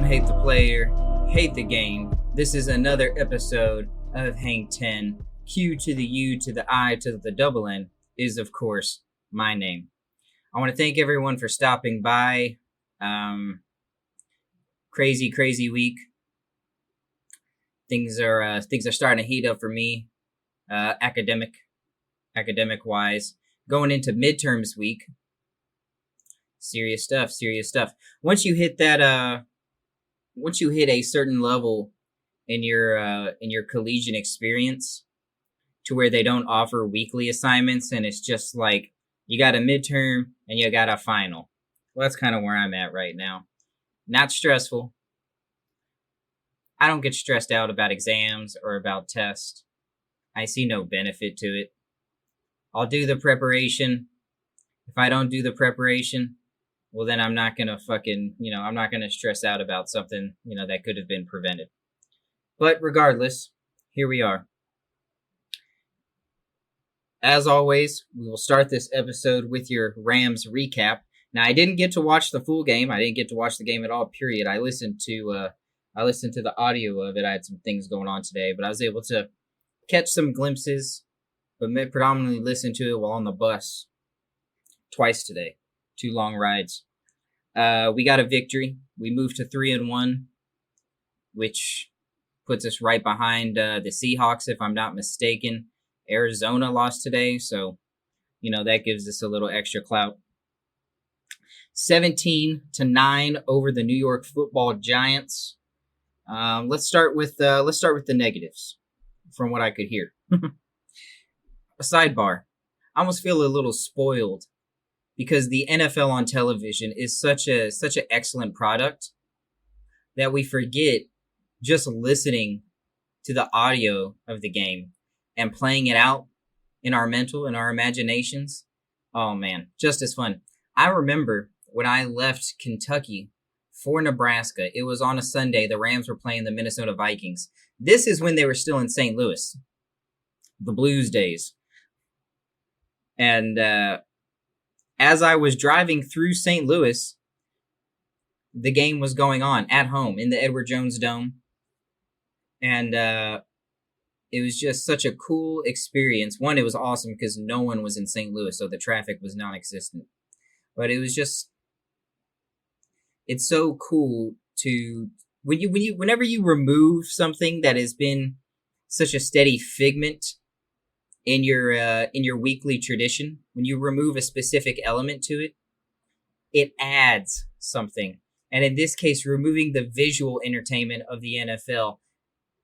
hate the player, hate the game. This is another episode of Hang 10. Q to the U to the I to the double N is, of course, my name. I want to thank everyone for stopping by. Crazy week. Things are starting to heat up for me, academic wise. Going into midterms week. Serious stuff. Once you hit a certain level in your collegiate experience, to where they don't offer weekly assignments, and it's just like you got a midterm and you got a final. Well, that's kind of where I'm at right now. Not stressful. I don't get stressed out about exams or about tests. I see no benefit to it. I'll do the preparation. If I don't do the preparation, well, then I'm not going to I'm not going to stress out about something, that could have been prevented. But regardless, here we are. As always, we will start this episode with your Rams recap. Now, I didn't get to watch the full game. I didn't get to watch the game at all, period. I listened to the audio of it. I had some things going on today, but I was able to catch some glimpses, but predominantly listen to it while on the bus twice today. 2 long rides. We got a victory. We moved to 3-1, which puts us right behind the Seahawks, if I'm not mistaken. Arizona lost today, so, that gives us a little extra clout. 17-9 over the New York Football Giants. Let's start with the negatives, from what I could hear. A sidebar. I almost feel a little spoiled because the NFL on television is such an excellent product that we forget just listening to the audio of the game and playing it out in our imaginations. Oh man, just as fun. I remember when I left Kentucky for Nebraska, it was on a Sunday. The Rams were playing the Minnesota Vikings. This is when they were still in St. Louis. The Blues days. And as I was driving through St. Louis, the game was going on at home in the Edward Jones Dome. And it was just such a cool experience. One, it was awesome because no one was in St. Louis, so the traffic was non-existent. But it was just, it's so cool to, whenever you remove something that has been such a steady figment in your weekly tradition, when you remove a specific element to it, it adds something. And in this case, removing the visual entertainment of the NFL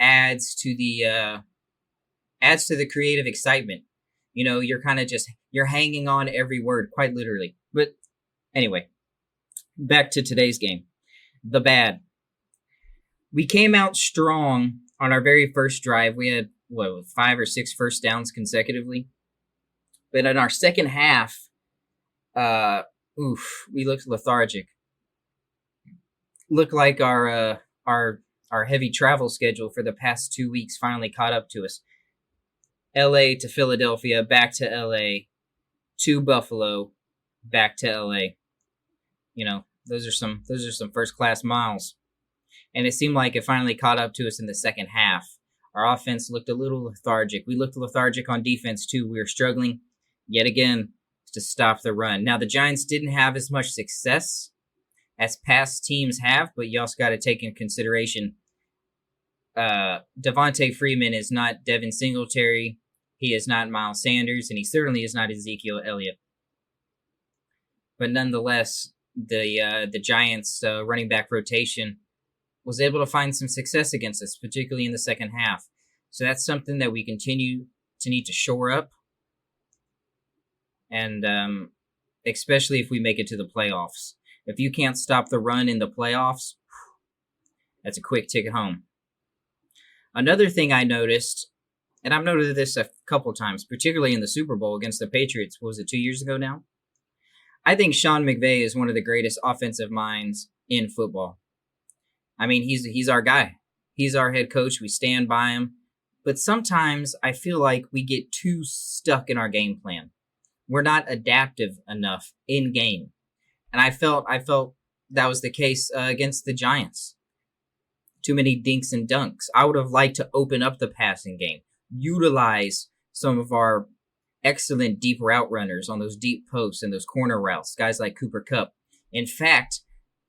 adds to the creative excitement. You're kind of you're hanging on every word, quite literally. But anyway, back to today's game. The bad. We came out strong on our very first drive. We had 5 or 6 first downs consecutively. But in our second half, we looked lethargic. Looked like our heavy travel schedule for the past 2 weeks finally caught up to us. LA to Philadelphia, back to LA, to Buffalo, back to LA. Those are some first class miles. And it seemed like it finally caught up to us in the second half. Our offense looked a little lethargic. We looked lethargic on defense too. We were struggling yet again to stop the run. Now the Giants didn't have as much success as past teams have, but you also got to take into consideration Devontae Freeman is not Devin Singletary. He is not Miles Sanders, and he certainly is not Ezekiel Elliott. But nonetheless, the Giants' running back rotation was able to find some success against us, particularly in the second half. So that's something that we continue to need to shore up, and especially if we make it to the playoffs. If you can't stop the run in the playoffs, that's a quick ticket home. Another thing I noticed, and I've noted this a couple times, particularly in the Super Bowl against the Patriots, was it 2 years ago now? I think Sean McVay is one of the greatest offensive minds in football. I mean, he's our guy. He's our head coach. We stand by him. But sometimes I feel like we get too stuck in our game plan. We're not adaptive enough in game. And I felt that was the case against the Giants. Too many dinks and dunks. I would have liked to open up the passing game, utilize some of our excellent deep route runners on those deep posts and those corner routes, guys like Cooper Kupp. In fact,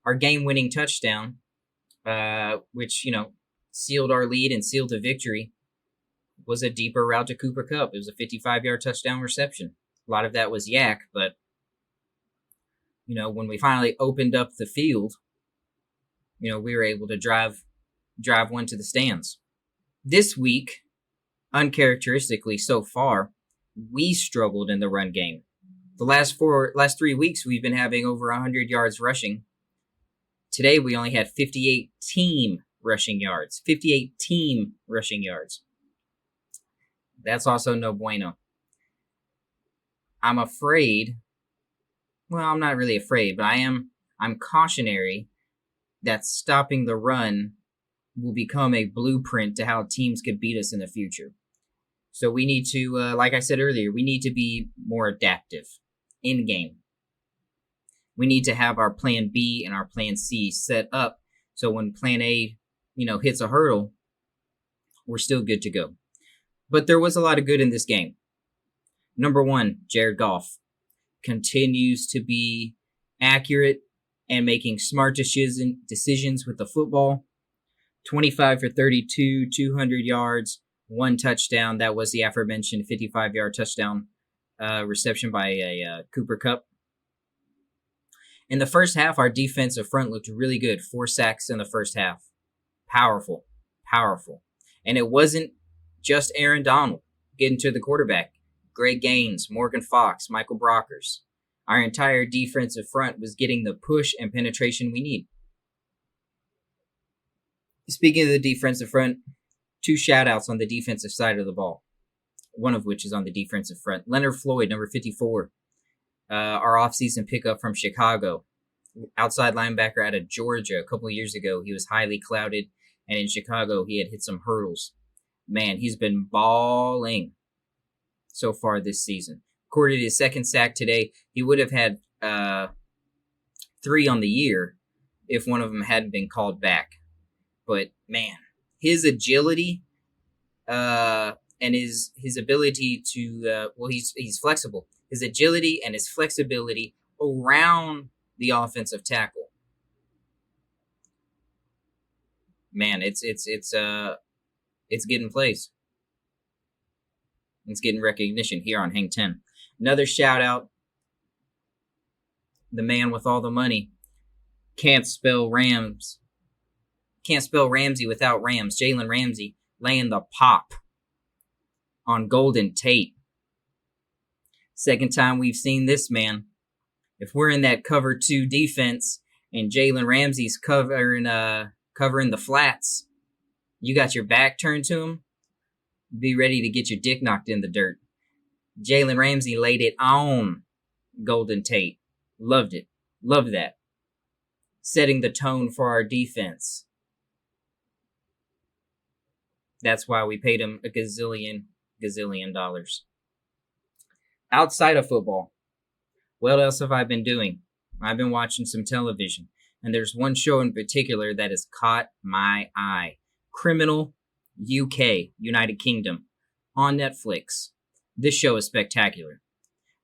our game-winning touchdown, which, sealed our lead and sealed the victory, was a deeper route to Cooper Kupp. It was a 55-yard touchdown reception. A lot of that was yak, but, when we finally opened up the field, we were able to drive one to the stands. This week, uncharacteristically so far, we struggled in the run game. The last 3 weeks, we've been having over 100 yards rushing. Today, we only had 58 team rushing yards. 58 team rushing yards. That's also no bueno. I'm afraid. Well, I'm not really afraid, but I'm cautionary that stopping the run will become a blueprint to how teams could beat us in the future. So we need to, like I said earlier, we need to be more adaptive in game. We need to have our plan B and our plan C set up so when plan A, hits a hurdle, we're still good to go. But there was a lot of good in this game. Number one, Jared Goff continues to be accurate and making smart decisions with the football. 25 for 32, 200 yards, 1 touchdown. That was the aforementioned 55-yard touchdown reception by Cooper Kupp. In the first half, our defensive front looked really good. 4 sacks in the first half. Powerful. And it wasn't just Aaron Donald getting to the quarterback. Greg Gaines, Morgan Fox, Michael Brockers. Our entire defensive front was getting the push and penetration we need. Speaking of the defensive front, 2 shout-outs on the defensive side of the ball, one of which is on the defensive front. Leonard Floyd, number 54, our offseason pickup from Chicago, outside linebacker out of Georgia. A couple of years ago, he was highly clouded, and in Chicago, he had hit some hurdles. Man, he's been balling so far this season. Recorded his 2nd sack today. He would have had 3 on the year if one of them hadn't been called back. But, man, his agility and his ability to, he's flexible. His agility and his flexibility around the offensive tackle. Man, it's getting plays. It's getting recognition here on Hang 10. Another shout out. The man with all the money. Can't spell Ramsey without Rams. Jalen Ramsey laying the pop on Golden Tate. Second time we've seen this man. If we're in that cover 2 defense and Jalen Ramsey's covering the flats, you got your back turned to him, be ready to get your dick knocked in the dirt. Jalen Ramsey laid it on Golden Tate. Loved it. Loved that. Setting the tone for our defense. That's why we paid him a gazillion dollars. Outside of football, what else have I been doing? I've been watching some television, and there's one show in particular that has caught my eye. Criminal UK, United Kingdom, on Netflix. This show is spectacular.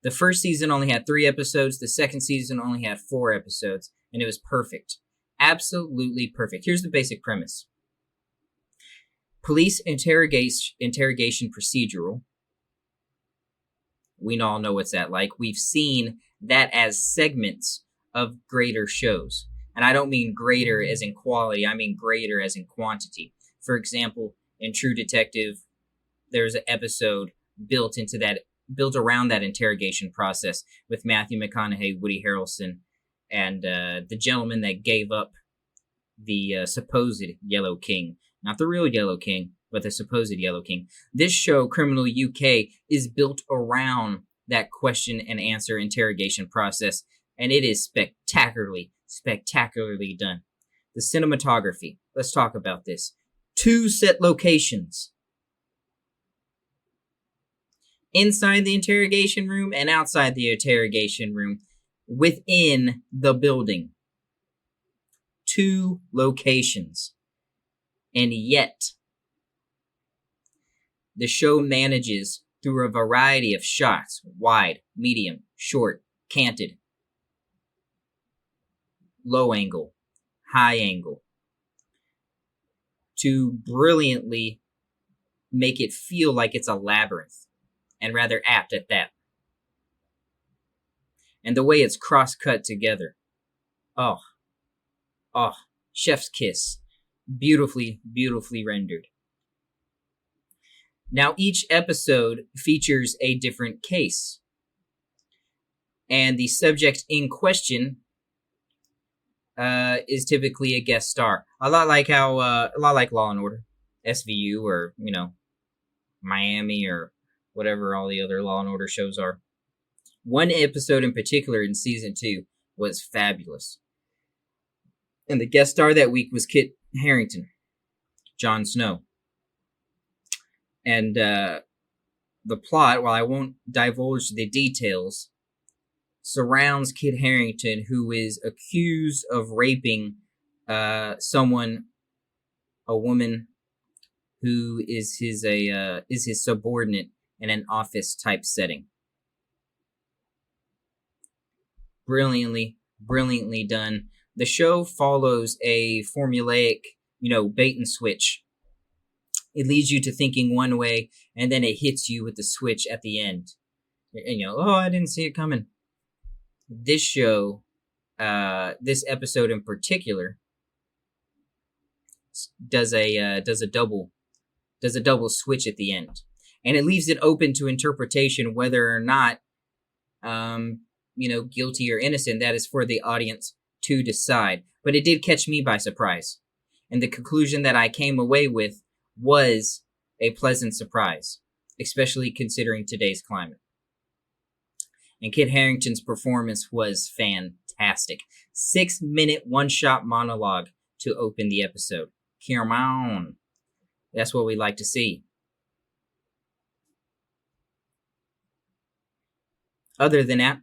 The first season only had 3 episodes. The second season only had 4 episodes, and it was perfect. Absolutely perfect. Here's the basic premise. Police interrogation procedural. We all know what's that like. We've seen that as segments of greater shows. And I don't mean greater as in quality. I mean greater as in quantity. For example, in True Detective, there's an episode built around that interrogation process with Matthew McConaughey, Woody Harrelson, and the gentleman that gave up the supposed Yellow King. Not the real Yellow King, but the supposed Yellow King. This show, Criminal UK, is built around that question and answer interrogation process, and it is spectacularly done. The cinematography. Let's talk about this. 2 set locations. Inside the interrogation room and outside the interrogation room within the building. 2 locations. And yet, the show manages, through a variety of shots, wide, medium, short, canted, low angle, high angle, to brilliantly make it feel like it's a labyrinth, and rather apt at that. And the way it's cross-cut together. Oh, chef's kiss. Beautifully, beautifully rendered. Now, each episode features a different case. And the subject in question is typically a guest star. A lot like Law and Order, SVU, or, Miami, or whatever all the other Law and Order shows are. One episode in particular in season 2 was fabulous. And the guest star that week was Kit Harington, Jon Snow. And the plot, while I won't divulge the details, surrounds Kit Harington, who is accused of raping a woman who is his subordinate in an office type setting. Brilliantly done. The show follows a formulaic, bait and switch. It leads you to thinking one way, and then it hits you with the switch at the end. And I didn't see it coming. This show, this episode in particular, does a double switch at the end, and it leaves it open to interpretation whether or not, guilty or innocent. That is for the audience to decide. But it did catch me by surprise, and the conclusion that I came away with was a pleasant surprise, especially considering today's climate. And Kit Harington's performance was fantastic. 6-minute one-shot monologue to open the episode. Come on. That's what we like to see. Other than that,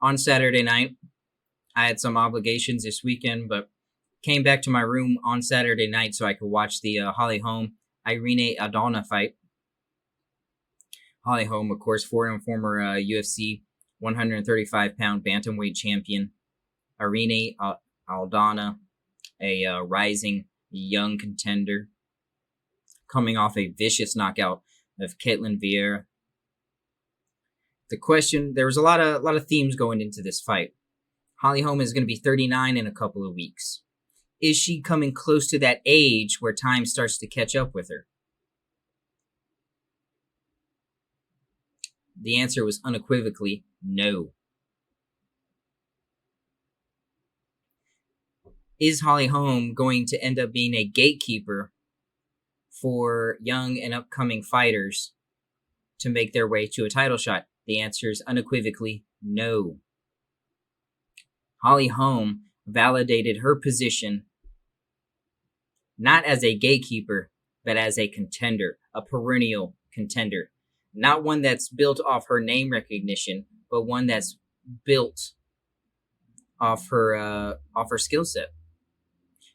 on Saturday night, I had some obligations this weekend, but came back to my room on Saturday night so I could watch the Holly Holm Irene Aldana fight. Holly Holm, of course, former UFC 135-pound bantamweight champion. Irene Aldana, a rising young contender, coming off a vicious knockout of Caitlin Vieira. There was a lot of themes going into this fight. Holly Holm is going to be 39 in a couple of weeks. Is she coming close to that age where time starts to catch up with her? The answer was unequivocally no. Is Holly Holm going to end up being a gatekeeper for young and upcoming fighters to make their way to a title shot? The answer is unequivocally no. Holly Holm validated her position not as a gatekeeper, but as a contender, a perennial contender. Not one that's built off her name recognition, but one that's built off her skill set.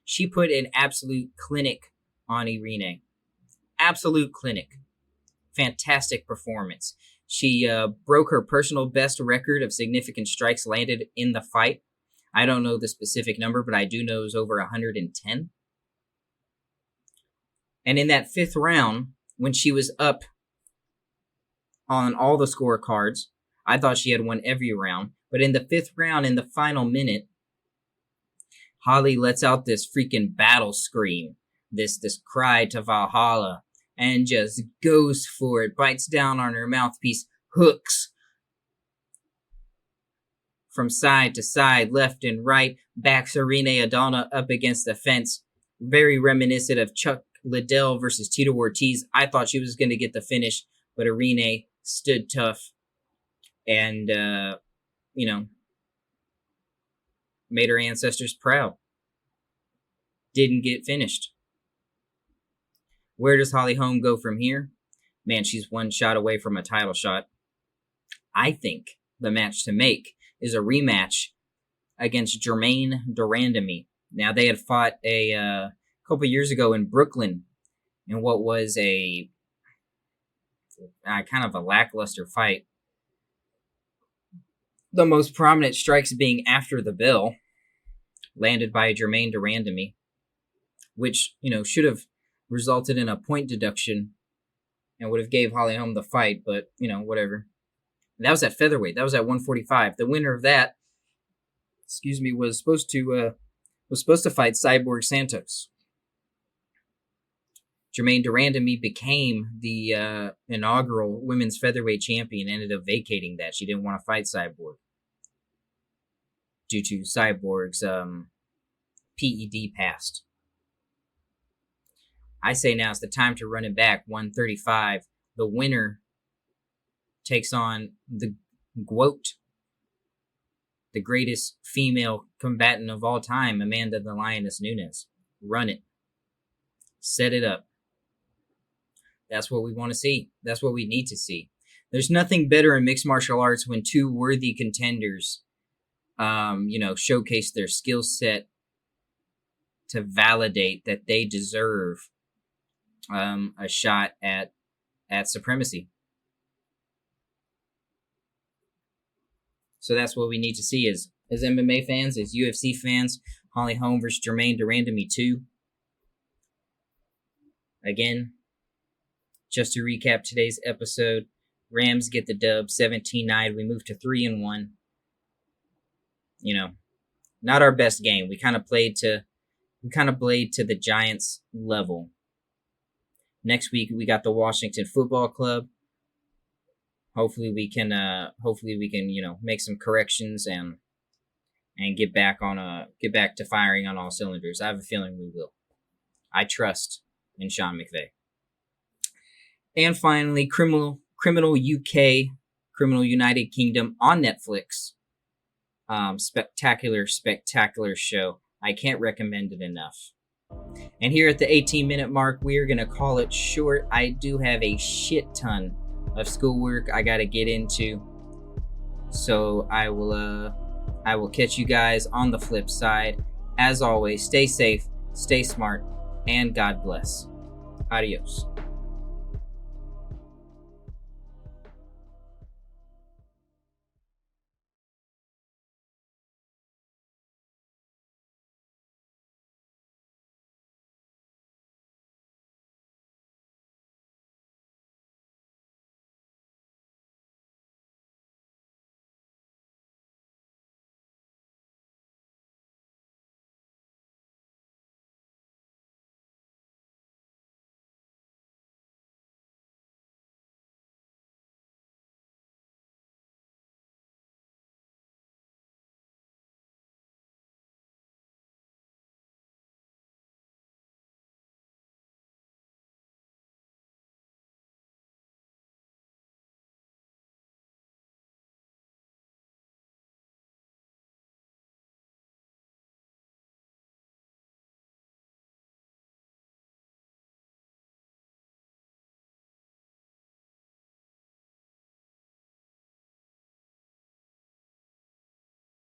She put an absolute clinic on Irene. Absolute clinic. Fantastic performance. She broke her personal best record of significant strikes landed in the fight. I don't know the specific number, but I do know it was over 110. And in that 5th round, when she was up on all the scorecards, I thought she had won every round. But in the 5th round, in the final minute, Holly lets out this freaking battle scream, this cry to Valhalla, and just goes for it, bites down on her mouthpiece, hooks from side to side, left and right, backs Irene Aldana up against the fence. Very reminiscent of Chuck Liddell versus Tito Ortiz. I thought she was going to get the finish, but Irene stood tough and, made her ancestors proud. Didn't get finished. Where does Holly Holm go from here? Man, she's one shot away from a title shot. I think the match to make is a rematch against Jermaine Durandamy, Now, they had fought a couple years ago in Brooklyn in what was a kind of a lackluster fight. The most prominent strikes being after the bell, landed by Jermaine Durandamy, which, should have resulted in a point deduction and would have gave Holly Holm the fight, but, whatever. That was at featherweight. That was at 145. The winner of that, was supposed to fight Cyborg Santos. Jermaine Durandamy became the inaugural women's featherweight champion, ended up vacating that. She didn't want to fight Cyborg due to Cyborg's PED past. I say now is the time to run it back. 135. The winner takes on the GOAT, the greatest female combatant of all time, Amanda the Lioness Nunes. Run it. Set it up. That's what we want to see. That's what we need to see. There's nothing better in mixed martial arts when two worthy contenders, showcase their skill set to validate that they deserve a shot at supremacy. So that's what we need to see as MMA fans, as UFC fans. Holly Holm versus Jermaine Durandamy 2. Again, just to recap today's episode, Rams get the dub, 17-9. We move to 3-1. Not our best game. We kind of played to the Giants level. Next week we got the Washington Football Club. Hopefully we can make some corrections and get back to firing on all cylinders. I have a feeling we will. I trust in Sean McVay. And finally, Criminal UK, Criminal United Kingdom on Netflix. Spectacular show. I can't recommend it enough. And here at the 18-minute mark, we are going to call it short. I do have a shit ton of schoolwork I got to get into. So I will catch you guys on the flip side. As always, stay safe, stay smart, and God bless. Adios.